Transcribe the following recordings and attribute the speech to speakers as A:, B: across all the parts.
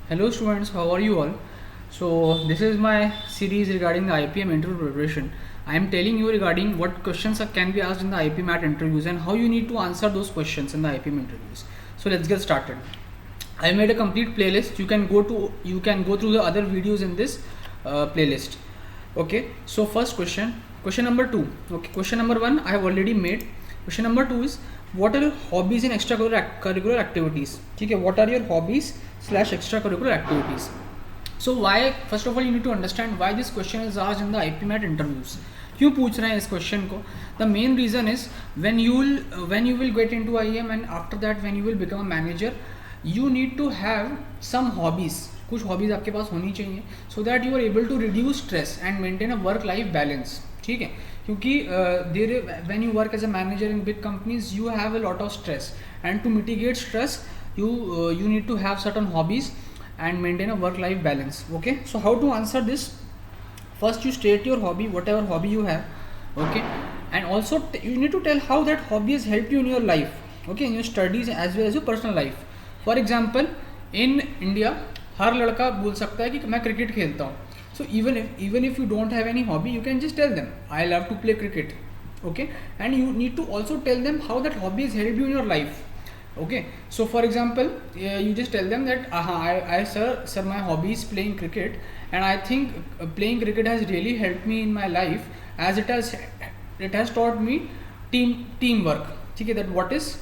A: Hello students, how are you all? So this is my series regarding the IPM interview preparation. I am telling you regarding what questions can be asked in the IPMAT interviews and how you need to answer those questions in the IPM interviews. So let's get started. I made a complete playlist. You can go through the other videos in this playlist. Okay. So first question number 2. Okay. Question number 1 I have already made. Question number 2 is what are your hobbies and extracurricular activities? Okay. What are your hobbies / extracurricular activities? So why, first of all, you need to understand why this question is asked in the IPMAT interviews. क्यों पूछ रहे हैं इस question को? The main reason is when you will get into IEM and after that when you will become a manager, you need to have some hobbies. कुछ hobbies आपके पास होनी चाहिए so that you are able to reduce stress and maintain a work life balance. ठीक है, क्योंकि when you work as a manager in big companies you have a lot of stress, and to mitigate stress you need to have certain hobbies and maintain a work life balance. Okay, so how to answer this? First you state your hobby, whatever hobby you have. Okay, and also you need to tell how that hobby has helped you in your life, okay, in your studies as well as your personal life. For example, in India हर लड़का बोल सकता है कि मैं cricket खेलता हूँ. So even if you don't have any hobby, you can just tell them I love to play cricket. Okay, and you need to also tell them how that hobby has helped you in your life. Okay, so for example you just tell them that sir my hobby is playing cricket, and I think playing cricket has really helped me in my life as it has taught me teamwork. Okay, that what is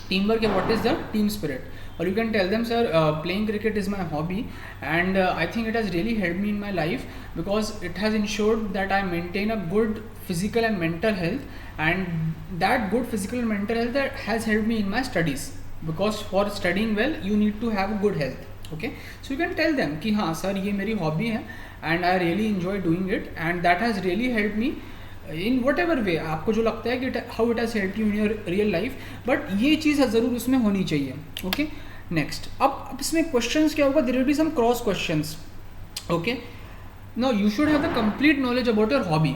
A: teamwork and what is the team spirit. Or you can tell them, sir, playing cricket is my hobby, and I think it has really helped me in my life because it has ensured that I maintain a good physical and mental health, and that good physical and mental health that has helped me in my studies, because for studying well you need to have good health. Okay, so you can tell them कि हाँ sir ये मेरी hobby है and I really enjoy doing it and that has really helped me in whatever way. आपको जो लगता है कि how it has help you in your real life, but ये चीज़ ज़रूर उसमें होनी चाहिए. Okay, next. अब इसमें क्वेश्चंस क्या होगा? There will be some cross questions. Okay, now you should have the complete knowledge about your hobby.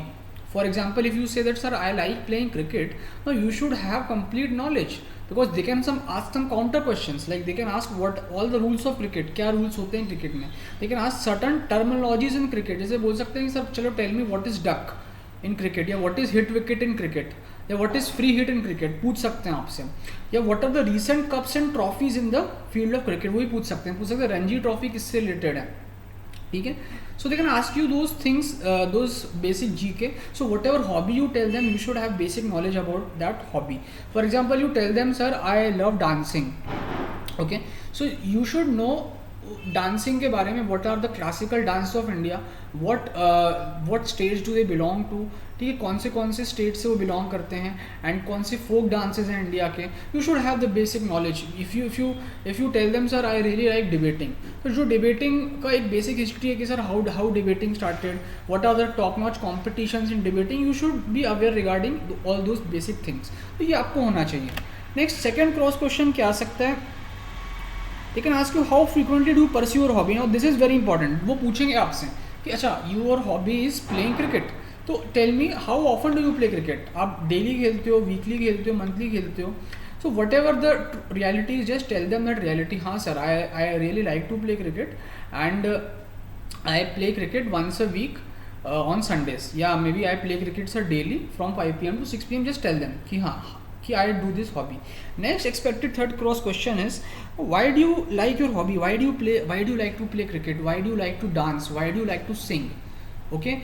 A: For example, if you say that sir I like playing cricket, now you should have complete knowledge, because they can ask some counter questions, like they can ask what all the rules of cricket, क्या rules होते हैं cricket में. They can ask certain terminologies in cricket. जैसे बोल सकते हैं कि sir चलो tell me what is duck in cricket, या what is hit wicket in cricket, या what is free hit in cricket पूछ सकते हैं आपसे. या what are the recent cups and trophies in the field of cricket, वही पूछ सकते हैं रणजी ट्रॉफी किससे रिलेटेड है. ठीक है, so they can ask you those things, those basic GK. So whatever hobby you tell them, you should have basic knowledge about that hobby. For example you tell them sir I love dancing. Okay, so you should know dancing के बारे में. What are the classical dance of India, what states do they belong to. ठीक है, कौन से state से वो belong करते हैं, एंड कौन से फोक डांसेस हैं इंडिया के. You should have the basic knowledge. If you tell them sir I really like debating, तो जो डिबेटिंग का एक बेसिक हिस्ट्री है कि sir how debating started, what are the top notch competitions in debating, you should be aware regarding all those basic things. तो ये आपको होना चाहिए. नेक्स्ट, सेकेंड क्रॉस क्वेश्चन क्या आ सकता है? They can ask you how frequently do you pursue your hobby. Now this is very important. वो पूछेंगे आपसे कि अच्छा your hobby is playing cricket, तो tell me how often do you play cricket. आप डेली खेलते हो, वीकली खेलते हो, मंथली खेलते हो. So whatever the reality is, just tell them that reality. हाँ sir, I really like to play cricket and I play cricket once a week on Sundays. Yeah, maybe I play cricket sir daily from 5 p.m. to 6 p.m. Just tell them कि हाँ कि I do this hobby. Next expected third cross question is why do you like your hobby? Why do you like to play cricket? Why do you like to dance? Why do you like to sing? Okay,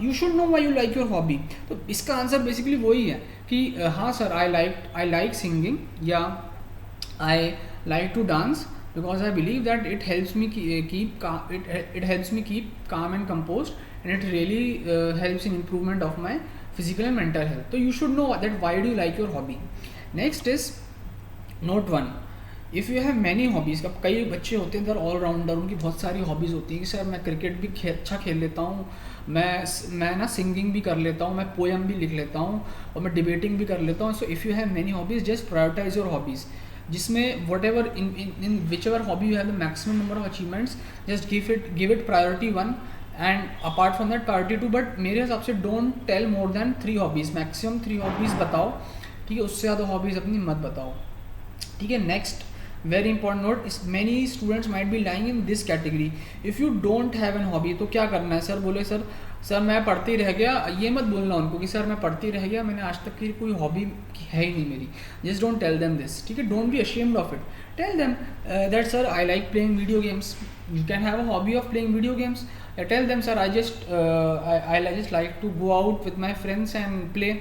A: you should know why you like your hobby. तो इसका answer basically वही है कि हाँ sir I like singing, yeah I like to dance because I believe that it helps me keep calm, it helps me keep calm and composed, and it really helps in improvement of my physical and mental health. So you should know that why do you like your hobby. Next is note 1. If you have many hobbies. अब कई बच्चे होते हैं इधर allrounder, उनकी बहुत सारी hobbies होती हैं कि सर मैं क्रिकेट भी अच्छा खेल लेता हूँ, मैं ना सिंगिंग भी कर लेता हूँ, मैं पोएम भी लिख लेता हूँ, और मैं डिबेटिंग भी कर लेता हूँ. So if you have many hobbies, just prioritise your hobbies, जिसमें whatever in whichever hobby you have the maximum number of achievements, just give it priority 1 and apart from that priority 2. But मेरे हिसाब से don't tell more than 3 hobbies, maximum 3 hobbies बताओ. ठीक है, उससे ज़्यादा hobbies अपनी मत बताओ. ठीक है, next very important note is many students might be lying in this category. If you don't have an hobby, तो क्या करना है? सर बोले सर मैं पढ़ते ही रह गया, ये मत बोलना उनको कि सर मैं पढ़ती रह गया, मैंने आज तक की कोई हॉबी है ही नहीं मेरी. Just don't tell them this, ठीक है? Don't be ashamed of it. Tell them that sir I like playing video games. You can have a hobby of playing video games. Tell them sir I just like to go out with my friends and play.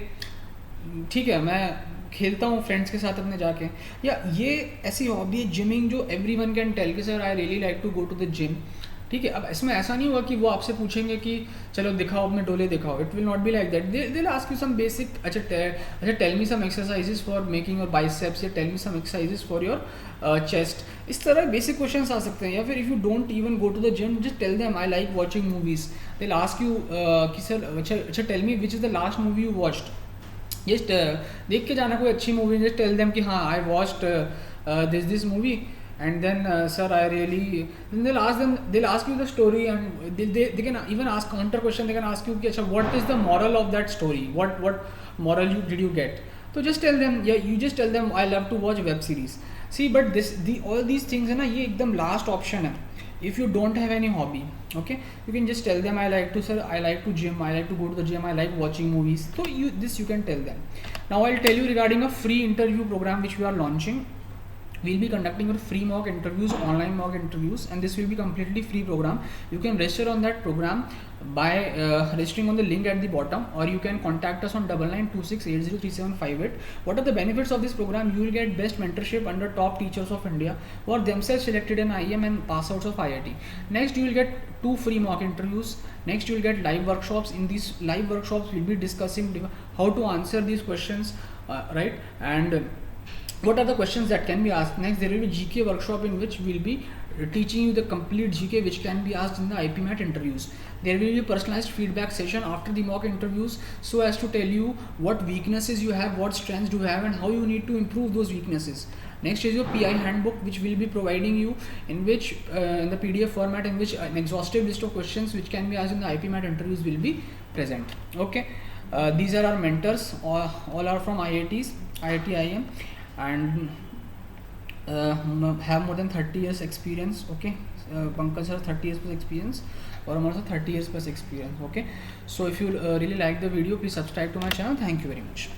A: ठीक है, मैं खेलता हूँ friends के साथ अपने जाके. या ये ऐसी हॉबी है जिमिंग जो एवरी वन कैन टेल कि sir I really like to go to the gym. ठीक है, अब इसमें ऐसा नहीं होगा कि वो आपसे पूछेंगे कि चलो दिखाओ अपने डोले दिखाओ. It will not be like that. They will ask you some basic, अच्छा tell me some exercises for making your biceps, या tell me some exercises for your chest. इस तरह बेसिक क्वेश्चंस आ सकते हैं. या फिर if you don't even go to the gym, just tell them I like watching movies. They will ask you कि sir अच्छा tell me which is the last movie you watched. Just देख के जाना कोई अच्छी मूवी. जस्ट टेल देम कि हाँ I watched this movie and then sir I really, then they'll ask you the story, and they can even ask counter question. They can ask you कि अच्छा what is the moral of that story, what moral did you get. So just tell them, yeah, you just tell them I love to watch web series. See, but all these things है ना, ये एकदम last option है. If you don't have any hobby, okay, you can just tell them I like to gym, I like to go to the gym, I like watching movies. So you can tell them. Now I'll tell you regarding a free interview program which we are launching. We'll be conducting your free mock interviews, online mock interviews, and this will be completely free program. You can register on that program by registering on the link at the bottom, or you can contact us on 9926803758. What are the benefits of this program? You will get best mentorship under top teachers of India who are themselves selected in IEM and pass outs of IIT. Next, you will get 2 free mock interviews. Next, you will get live workshops. In these live workshops, we'll be discussing how to answer these questions, right? And what are the questions that can be asked. Next, there will be GK workshop in which we will be teaching you the complete GK which can be asked in the IPMAT interviews. There will be a personalized feedback session after the mock interviews so as to tell you what weaknesses you have, what strengths do you have, and how you need to improve those weaknesses. Next is your PI handbook which we will be providing you, in which in the PDF format, in which an exhaustive list of questions which can be asked in the IPMAT interviews will be present. Okay, these are our mentors, all are from IITs, IIT IIM, and have more than 30 years experience. Okay, Pankaj sir 30 years plus experience, or हमारे साथ 30 years plus experience. Okay, so if you really like the video, please subscribe to my channel. Thank you very much.